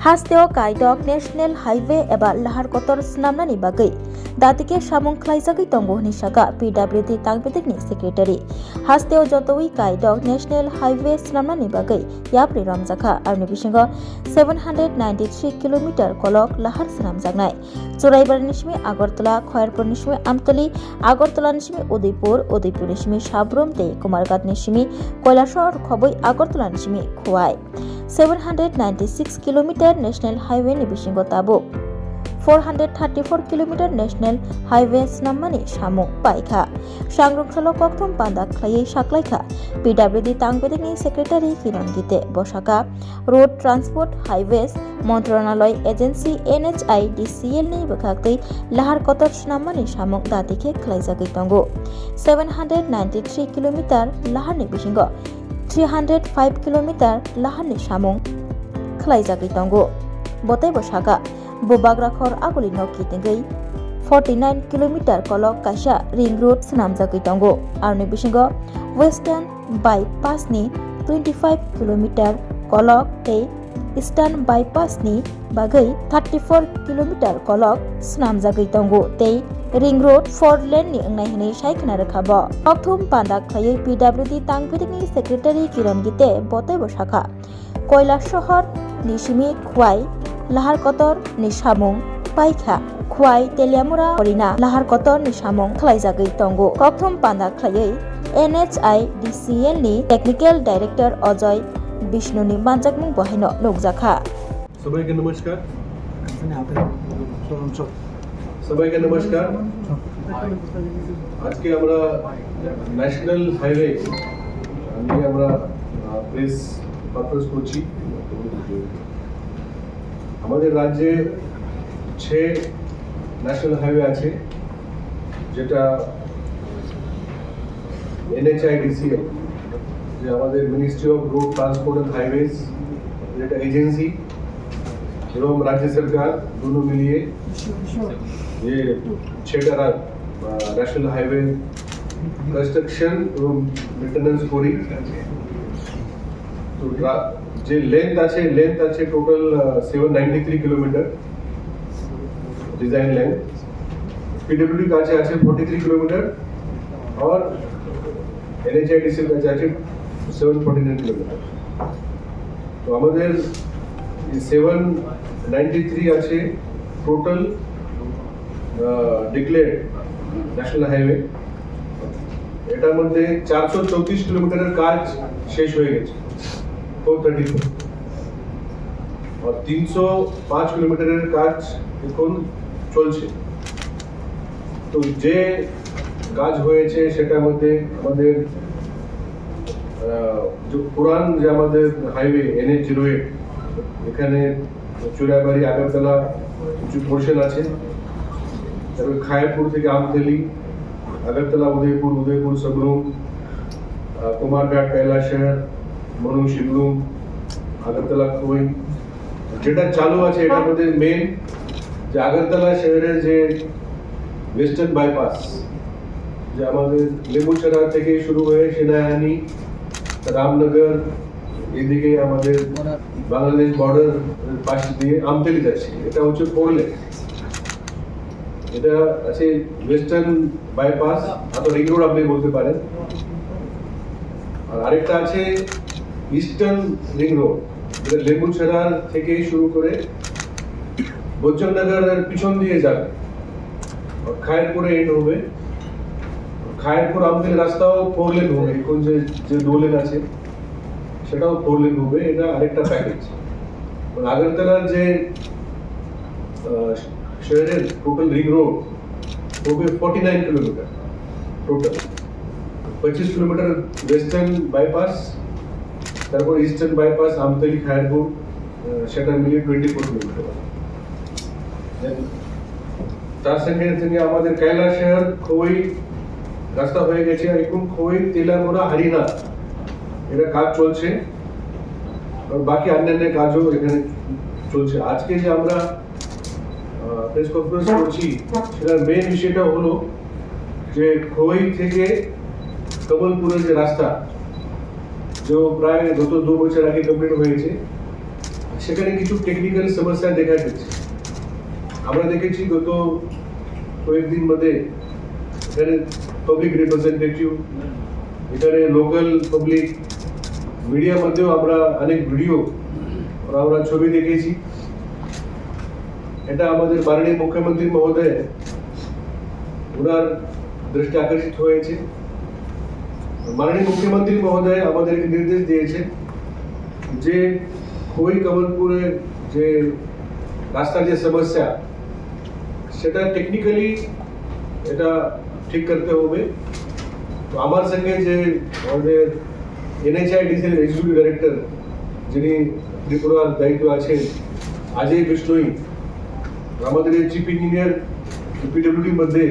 हास्तेव कायदक national highway एबा लाहारकतर स्नामनानि बागै दातिके सामुं खलाइजागै तंगो हनि सागा PWD तांगबेदिकनि सेक्रेटारि हास्तेव जतोई कायदक नेशनेल हाईवे स्नामनानि बागै याप्रि रामजाखा आरनि बिसिंगो 793 किलोमीटर कलक लाहार स्नामजागनाय चुराइबारनिसिमि आगरतला खयरपुरनिसिमि आमतली आगरतलानिसिमि उदयपुर उदयपुरनिसिमि साब्रुम ते कुमारघाटनिसिमि কৈলাসহর खबै आगरतलानिसिमि खुवाई 796 किलोमीटर नेशनल हाईवे नि बिसिंगो ताबो 434 किलोमीटर नेशनल हाईवे स्नाममानि सामु पाइखा सांग्रंसालो कक्थम पांदा खलायै साख्लायखा PWD तांगबेदिकनि सेक्रेटारि किरण गीते बसाका रोड ट्रांसपोर्ट हाईवेज मंत्रालय एजेंसी NHIDCL नि बखागतै लाहार कतर स्नाममानि सामु दातिके खलायजागै तंगो 793 किलोमीटर लाहारनि बिसिंगो 305 किलोमीटर लाहारनि सामुं खलायजागै तंगो बतै बसागा बोबाग्राखर आगुलि नकी तेंगै 49 किलोमीटर कलक काइसा रिंग रोड स्नामजागै तंगो आरनि बिसिंगो वेस्टार्न बाईपास नि 25 किलोमीटर कलक ते ईस्टार्न बाईपास नि बागै 34 किलोमीटर कलक स्नामजागै तंगो ते रिंग रोड 4 लेन नि अंगनाय हनै सायखना रखाबो अक्थुम पांदा खलायै PWD तांगबेदिकनि सेक्रेटारि किरण गीते बतै बसाखा কৈলাসহর निसिमि खुवाई लाहार कतर नि सामुं पाइखा खुवाई तेलियामुरा हरिना लाहार कतर नि सामुं खलायजागै तंगो कक्थुम पांदा खलायै NHIDCL नि टेक्निकल डाइरेक्टर अजय विष्णुनि मानजाकमुं बहायनो नुकजाखा সবাইকে নমস্কার আজকে আমরা ন্যাশনাল হাইওয়ে নিয়ে আমরা প্রেস কনফারেন্স করছি আমাদের রাজ্যে 6 ন্যাশনাল হাইওয়ে আছে যেটা NHIDCL যে আমাদের ministry of road transport and highways যেটা এজেন্সি এবং রাজ্য সরকার দুটো মিলিয়ে যে 6টা ন্যাশনাল হাইওয়ে কনস্ট্রাকশন এবং মেইনটেনেন্স করি তো যে লেন্থ আছে total 793 kilometre design length PWD কাছে আছে 43 কিলোমিটার और NHIDCL কাছে আছে 749 কিলোমিটার তো আমাদের 793 আছে টোটাল ডিক্লেয়ার্ড ন্যাশনাল হাইওয়ে এটার মধ্যে 434 কিলোমিটারের কাজ শেষ হয়ে গেছে 434 আর 305 কিলোমিটারের কাজ এখন চলছে তো যে কাজ হয়েছে সেটার মধ্যে আমাদের যে পুরান যে আমাদের হাইওয়ে NH08 এখানে চুরাইবাড়ি আগরতলা কিছু পোর্শন আছে তারপর খায়রপুর থেকে আমতলি আগরতলা উদয়পুর सबरूम কুমারঘাট কৈলাসহর মনু শিবলুম আগরতলা খুই যেটা চালু আছে এটার মধ্যে মেন যে আগরতলা শহরের যে ওয়েস্টার্ন বাইপাস যে আমাদের লেবুছড়া থেকে শুরু হয়ে সেনায়ানি রামনগর এদিকে আমাদের বাংলাদেশ বর্ডার পাশ দিয়ে আমতলি যাচ্ছে এটা হচ্ছে 4 লেন এটা আছে ওয়েস্টার্ন বাইপাস অথবা রিং রোড আপনি বলতে পারেন আর আরেকটা আছে ইস্টার্ন রিং রোড যেটা লেবুছড়া থেকে শুরু করে বজ্রনগরের পিছন দিয়ে যাবে আর খায়রপুরে এন্ড হবে খায়রপুর আমতলি রাস্তাও 4 লেন হবে এখন যে 2 লেন আছে সেটাও 4 লেন হবে এটা আরেকটা প্যাকেজ আর আগরতলার যে শহরের টোটাল রিং রোড হবে 49 kilometre total 25 kilometre western bypass তারপর ইস্টার্ন বাইপাস আমতলি খায়রপুর সেটা মিলিয়ে 24 কিলোমিটার তার সঙ্গে আমাদের কৈলাসহর খুবই রাস্তা হয়ে গেছে আর এখন খুবই তেলামুরা হরিনা এটা কাজ চলছে আর বাকি অন্যান্য কাজও এখানে চলছে আজকে যে আমরা প্রেস কনফারেন্স করছি সেটার মেন বিষয়টা হলো যে খোয়াই থেকে কমলপুরের যে রাস্তা যে প্রায় গত 2 বছর আগে কমপ্লিট হয়েছে সেখানে কিছু টেকনিক্যাল সমস্যা দেখা দিচ্ছে। আমরা দেখেছি গত কয়েকদিন মধ্যে এখানে পাবলিক রিপ্রেজেন্টেটিভ, এখানে লোকাল পাবলিক মিডিয়ার মধ্যেও আমরা অনেক ভিডিও আমরা ছবি দেখেছি। এটা আমাদের মাননীয় মুখ্যমন্ত্রী মহোদয় ওনার দৃষ্টি আকর্ষিত হয়েছে। মাননীয় মুখ্যমন্ত্রী মহোদয় আমাদেরকে নির্দেশ দিয়েছেন যে খোয়াই কমলপুরের যে রাস্তার যে সমস্যা সেটা টেকনিক্যালি এটা ঠিক করতে হবে। তো আমার সঙ্গে যে আমাদের NHIDC এর এক্সিকিউটিভ ডাইরেক্টর যিনি ত্রিপুরার দায়িত্ব আছেন অজয় বিষ্ণুই, আমাদের চিফ ইঞ্জিনিয়ার PWD মধ্যে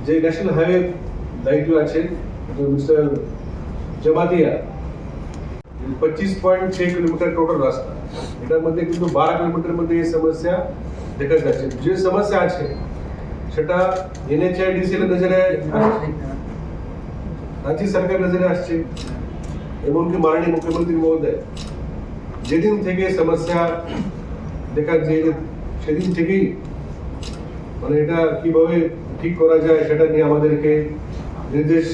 যে ন্যাশনাল হাইওয়ে দায়িত্ব আছেন মিস্টার জমাতিয়া, 25.6 কিলোমিটার টোটাল রাস্তা, এটার মধ্যে কিন্তু 12 কিলোমিটার মধ্যে এই সমস্যা দেখা যাচ্ছে। যে সমস্যা আছে সেটা NHIDC এর নজরে আসছে, রাজ্য সরকার নজরে আসছে, এমনকি মাননীয় মুখ্যমন্ত্রী মহোদয় যেদিন থেকে সমস্যা দেখা যায় সেদিন থেকেই মানে এটা কিভাবে ঠিক করা যায় সেটা নিয়ে আমাদেরকে নির্দেশ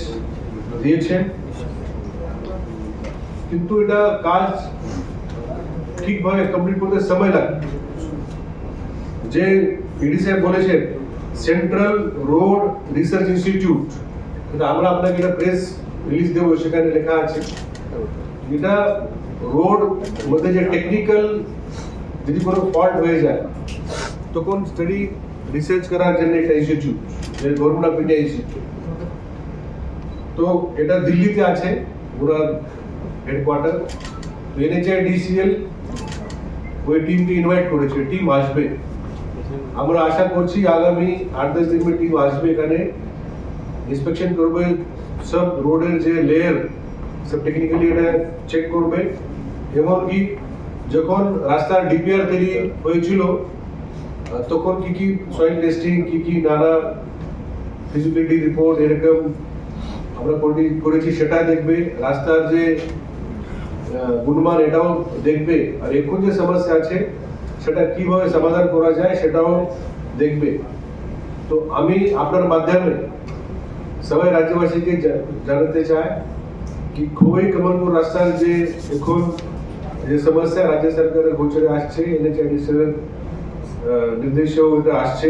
দিয়েছেন। কিন্তু এটা কাজ ঠিকভাবে কমপ্লিট করতে সময় লাগে। যে PD সাহেব বলেছেন সেন্ট্রাল রোড রিসার্চ ইনস্টিটিউট, এটা আমরা আপনাকে একটা প্রেস রিলিজ দেবো, সেখানে লেখা আছে এটা রোড মধ্যে যে টেকনিক্যাল যদি কোনো ফল্ট হয়ে যায় তখন স্টাডি রিসার্চ করার জন্য একটা institute, government of India institute. তো এটা দিল্লিতে আছে ওনার হেডকোয়ার্টার। NHIDCL ওই টিমকে ইনভাইট করেছে, টিম আসবে। আমরা আশা করছি আগামী 8-10 দিন में টিম আসবে, এখানে ইন্সপেকশন করবে, সব রোডের যে লেয়ার সব টেকনিক্যালি এটা চেক করবে। এমনকি যখন রাস্তার DPR তৈরি হয়েছিল তখন কি কি সয়েল টেস্টিং, কি কি নানা ফিজিবিলিটি রিপোর্ট এরকম আমরা করেছি সেটা দেখবে, রাস্তার যে গুণমান এটাও দেখবে, আর এখন যে সমস্যা আছে সেটা কিভাবে সমাধান করা যায় সেটাও দেখবে। তো আমি আপনার মাধ্যমে সবাই রাজ্যবাসীকে জানাতে চাই কি খোয়াই কমলপুর রাস্তার যে এখন যে সমস্যা রাজ্য সরকারের গোচরে আসছে, NHIDC এর নির্দেশেও এটা আসছে,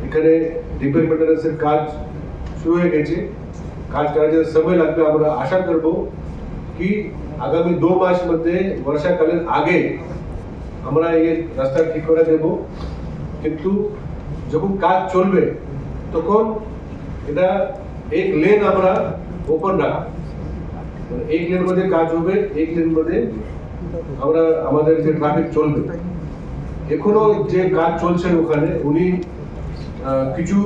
এখানে রিপেয়ার মেইনটেন্যান্সের কাজ শুরু হয়ে গেছে। কাজ করার জন্য সময় লাগবে। আমরা আশা করব কি আগামী 2 মাস মধ্যে বর্ষাকালের আগে আমরা এই রাস্তা ঠিক করে দেব। কিন্তু যখন কাজ চলবে তখন এটা এক লেন আমরা ওপেন রাখবো, এক লেন মধ্যে কাজ হবে, এক লেন মধ্যে আমরা আমাদের যে ট্রাফিক চলবে। এখনো যে কাজ চলছে ওখানে উনি কিছু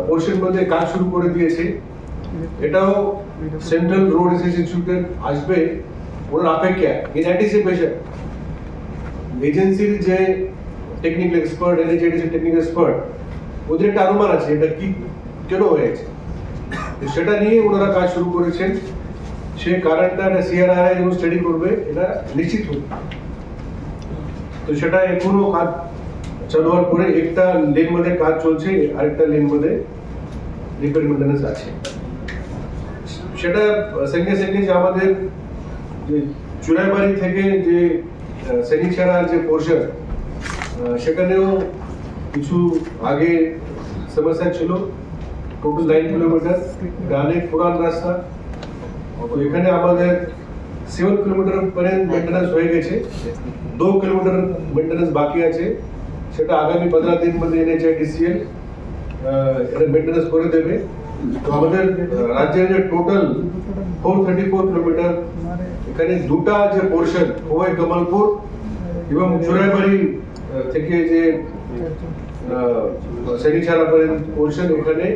পোর্শন মধ্যে কাজ শুরু করে দিয়েছে, এটাও সেন্ট্রাল রোড ইনস্টিটিউটের আসবে ওনার অপেক্ষা। ইন অ্যান্টিসিপেশন এজেন্সির যে technical expert, NHIDC technical expert, ওদের একটা অনুমান আছে এটা কি কেন হয়েছে, সেটা নিয়ে ওনারা কাজ শুরু করেছেন। সে কারণটা CRRI যখন স্টাডি করবে এটা নিশ্চিত হবে। তো সেটা এখনো কাজ চালু হওয়ার পরে একটা লেন মধ্যে কাজ চলছে, আরেকটা লেন মধ্যে রিপেয়ার মেইনটেন্যান্স আছে। সেটা সঙ্গে সঙ্গে যে আমাদের যে চুরাইবাড়ি থেকে যে সেনিছাড়া যে পোর্শন সেখানেও কিছু আগে সমস্যা ছিল। টোটাল 9 কিলোমিটার, অনেক পুরান রাস্তা। তো এখানে আমাদের 7 কিলোমিটার পর্যন্ত মেইনটেন্যান্স হয়ে গেছে, 2 কিলোমিটার মেইনটেন্যান্স বাকি আছে। সেটা আগামী 15 দিন মধ্যে NHIDCL এটা মেইনটেন্যান্স করে দেবে। তো আমাদের রাজ্যের যে টোটাল 434 কিলোমিটার, এখানে দুটা যে পোর্শন খোয়াই কমলপুর এবং চুরাইবাড়ি থেকে যে সেনিছাড়া পর্যন্ত পোর্শন, এখানে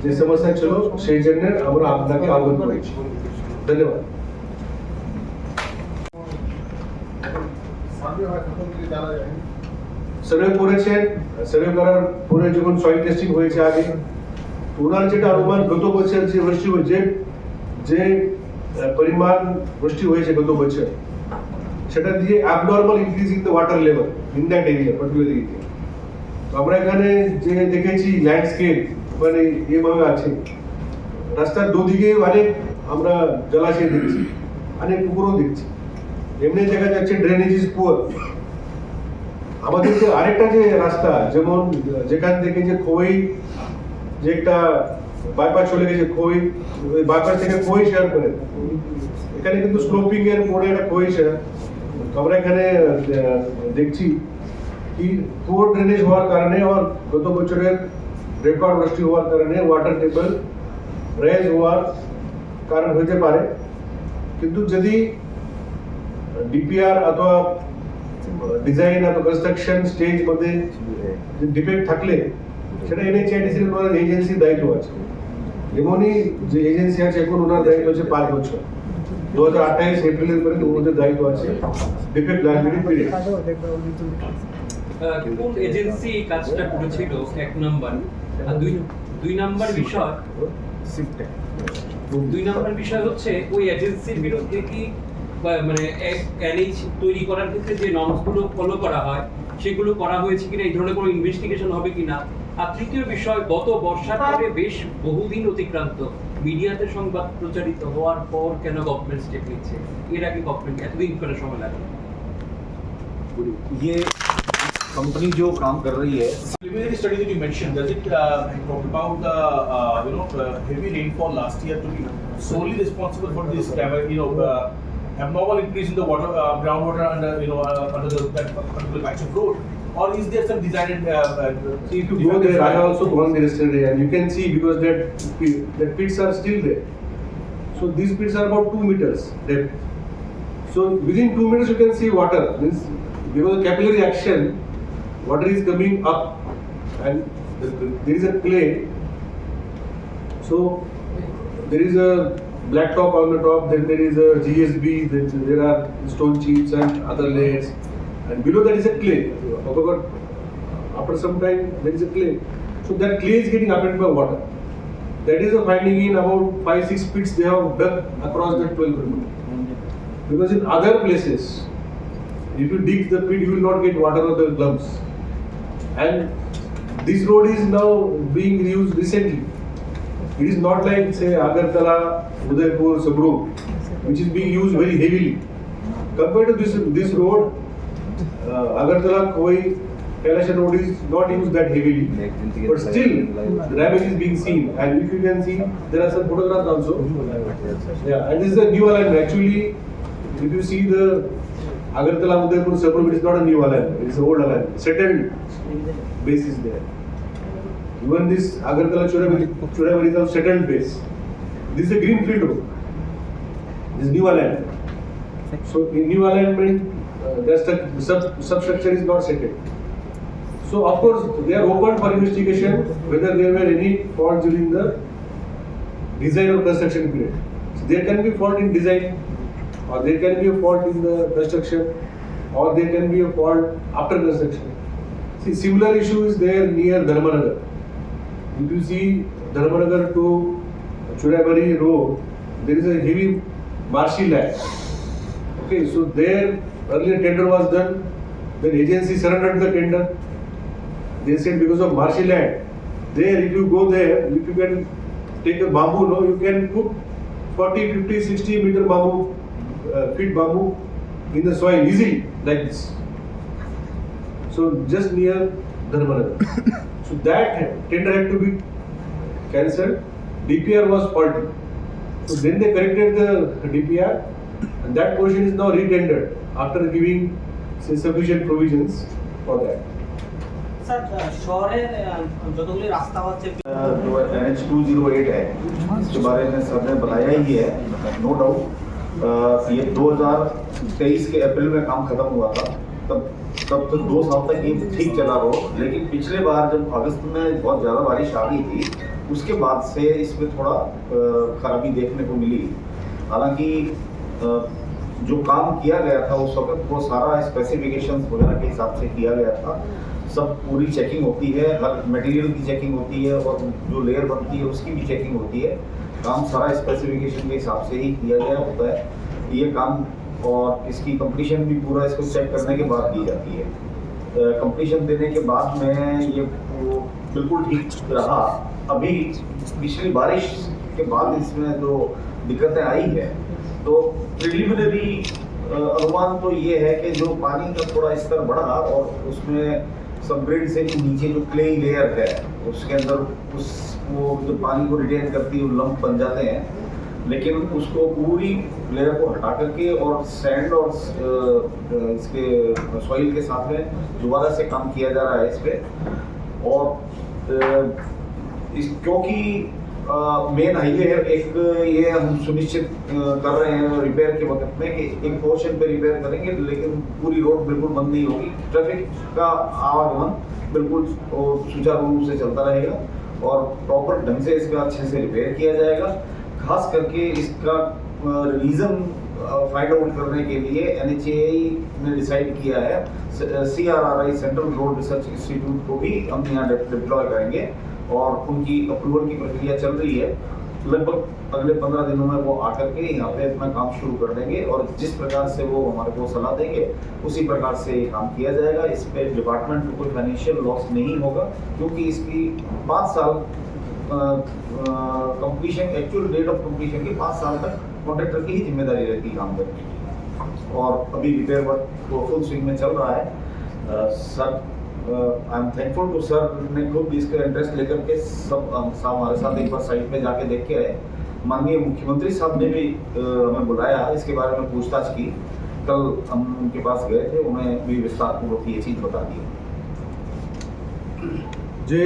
যে সমস্যা ছিল সেই জন্য আমরা আপনাকে অবগত করেছি। ধন্যবাদ। সার্ভে করেছেন, সার্ভে করার পরে যখন সয়েল টেস্টিং হয়েছে আগে, ওনার যেটা অনুমান গত বছর যে বৃষ্টি হয়েছে, যে পরিমাণ বৃষ্টি হয়েছে গত বছর, সেটা দিয়ে abnormal increase in the water level in that area particular area. তো আমরা এখানে যে দেখেছি ল্যান্ডস্কেপ মানে এভাবে আছে, রাস্তার দুদিকে অনেক আমরা জলাশয় দেখছি, অনেক পুকুরও দেখছি, এমনি দেখা যাচ্ছে ড্রেনেজ ইজ পুয়ার। আমাদের যে আরেকটা যে রাস্তা যেমন যেখান থেকে যে খোয়াই যে একটা বাইপাস চলে গেছে, খোয়াই ওই বাইপাস থেকে খোয়াই শেয়ার করে, এখানে কিন্তু স্লোপিং এর পরে একটা খোয়াই শেয়ার। আমরা এখানে দেখছি কি পুয়ার ড্রেনেজ হওয়ার কারণে আর গত বছরের রেকর্ড বৃষ্টি হওয়ার কারণে ওয়াটার টেবল রেজ হওয়ার কারণ হতে পারে। কিন্তু যদি ডিপিআর অথবা ডিজাইন অথবা কনস্ট্রাকশন স্টেজ মধ্যে ডিফেক্ট থাকলে সেটা এনএইচআইডিসির ওনার এজেন্সির দায়িত্ব আছে। এমনই যে এজেন্সি আছে এখন ওনার দায়িত্ব হচ্ছে 5 বছর, 2028 এপ্রিলের পরে ওদের দায়িত্ব আছে ডিফেক্ট লাইবিলিটি পিরিয়ড। কোন এজেন্সি কাজটা করেছিল এক নাম্বার, আর দুই নাম্বার বিষয় হচ্ছে ওই এজেন্সির বিরুদ্ধে কি মানে এনএইচ তৈরি করার ক্ষেত্রে যে নর্মসগুলো ফলো করা হয় সেগুলো করা হয়েছে কিনা, এই ধরনের কোনো ইনভেস্টিগেশন হবে কিনা। আর তৃতীয় বিষয়, গত বর্ষার পরে বেশ বহুদিন অতিক্রান্ত, মিডিয়াতে সংবাদ প্রচারিত হওয়ার পর কেন গভর্নমেন্ট স্টেপ নিচ্ছে? এর আগে গভর্নমেন্ট এতদিন করে সময় লাগে? ये कंपनी जो काम कर रही है, Preliminary study that you mentioned, does it talk about the heavy rainfall last year to be solely responsible for this abnormal increase in the water groundwater under under that particular patch of road, or is there some designed If you go there, I also gone there yesterday, and you can see because that pits are still there. So these pits are about 2 meters depth. So within 2 meters you can see water. Means because of capillary action, water is coming up, and there is a clay. So there is a black top on the top, then there is a GSB, then there are stone chips and other layers, and below that is a clay. However, after some time there is a clay. So that clay is getting affected by water. That is a finding in about 5-6 pits they have dug across that 12 kilometers. Because in other places, if you dig the pit, you will not get water on the clumps. And this road is now being reused recently. It is not like say Agartala, Udaipur, Sabru, which is being used very heavily. Compared to this road, Agartala, Koi, Kailash road is not used that heavily, but still the damage is being seen. And if you can see, there are some photographs also. Yeah, and this is a new alignment. Actually, if you see the Agartala, Udaipur, Sabru, it is not a new alignment. It is an old alignment. Settled base is there. Even this Agartala Chorabari is a settled base. This is a greenfield road. This is new alignment. So in new alignment, the substructure is not settled. So of course they are open for investigation whether there were any faults during the design or construction period. So there can be fault in design, or there can be a fault in the construction, or there can be a fault after construction. See, similar issue is there near Dharmanagar. If you see Dharmanagar to Churabari road, there is a heavy marshy land. Okay, so there earlier tender was done, then agency surrendered the tender. They said because of marshy land, there if you go there, if you can take a bamboo, no, you can put 40, 50, 60 meter bamboo, feet bamboo in the soil easily like this. So just near Dharmanagar. So that tender had to be cancelled. DPR was faulty. So then they corrected the DPR, and that portion is now retendered after giving say, sufficient provisions for that. Sir শহরের যতগুলি রাস্তা হচ্ছে जो NH 208 है, इसके बारे में sir ने बताया ही है, नो डाउट। ये 2023 के अप्रैल में काम खत्म हुआ था, तब तो 2 साल तक ये ठीक चला हो, लेकिन पिछले बार जब अगस्त में बहुत ज़्यादा बारिश आ गई थी, उसके बाद से इसमें थोड़ा खराबी देखने को मिली। हालांकि जो काम किया गया था उस वक्त वो सारा स्पेसिफिकेशंस वगैरह के हिसाब से किया गया था। सब पूरी चेकिंग होती है, हर मटेरियल की चेकिंग होती है, और जो लेयर बनती है उसकी भी चेकिंग होती है। काम सारा स्पेसिफिकेशन के हिसाब से ही किया गया होता है। ये काम और इसकी कंप्लीशन भी पूरा इसको चेक करने के बाद दी जाती है। कंप्लीशन देने के बाद में ये वो बिल्कुल ठीक रहा। अभी पिछली बारिश के बाद इसमें जो दिक्कतें आई है, तो प्रिलिमिनरी अनुमान तो ये है कि जो पानी का थोड़ा स्तर बढ़ा और उसमें सबग्रेड से जो नीचे जो क्ले लेयर है उसके अंदर वो जो पानी को रिटेन करती है वो लंप बन जाते हैं, लेकिन उसको पूरी लेयर को हटा करके और सैंड और इसके सॉइल के साथ में दोबारा से काम किया जा रहा है इस पे। और क्योंकि मेन हाईवे है, एक ये हम सुनिश्चित कर रहे हैं रिपेयर के वक्त में कि एक पोर्शन पे रिपेयर करेंगे, लेकिन पूरी रोड बिल्कुल बंद नहीं होगी। ट्रैफिक का आवागमन बिल्कुल सुचारू रूप से चलता रहेगा और प्रॉपर ढंग से इसका अच्छे से रिपेयर किया जाएगा। खास करके इसका रीज़न फाइंड आउट करने के लिए NHAI ने डिसाइड किया है CRRI central road research institute को भी हम यहाँ डिप्लॉय करेंगे और उनकी अप्रूवल की प्रक्रिया चल रही है। लगभग अगले 15 दिनों में वो आकर के यहाँ पे अपना काम शुरू कर देंगे और जिस प्रकार से वो हमारे को सलाह देंगे उसी प्रकार से ये काम किया जाएगा। इस पे डिपार्टमेंट को कोई फाइनेंशियल लॉस नहीं होगा, क्योंकि इसकी 5 साल completion, actual date of completion की 5 साल तक कॉन्ट्रैक्टर की ही जिम्मेदारी रहती है काम करने की। और अभी रिपेयर वर्क तो फुल स्विंग में चल रहा है। Sir I am thankful to sir ने खुद इसका इंटरेस्ट लेकर के सब हमारे साथ एक बार साइट पे जाके देख के आए। माननीय मुख्यमंत्री साहब ने भी हमें बुलाया, इसके बारे में पूछताछ की। कल हम उनके पास गए थे, उन्हें भी विस्तार पूर्वक ये चीज़ बता दी। जे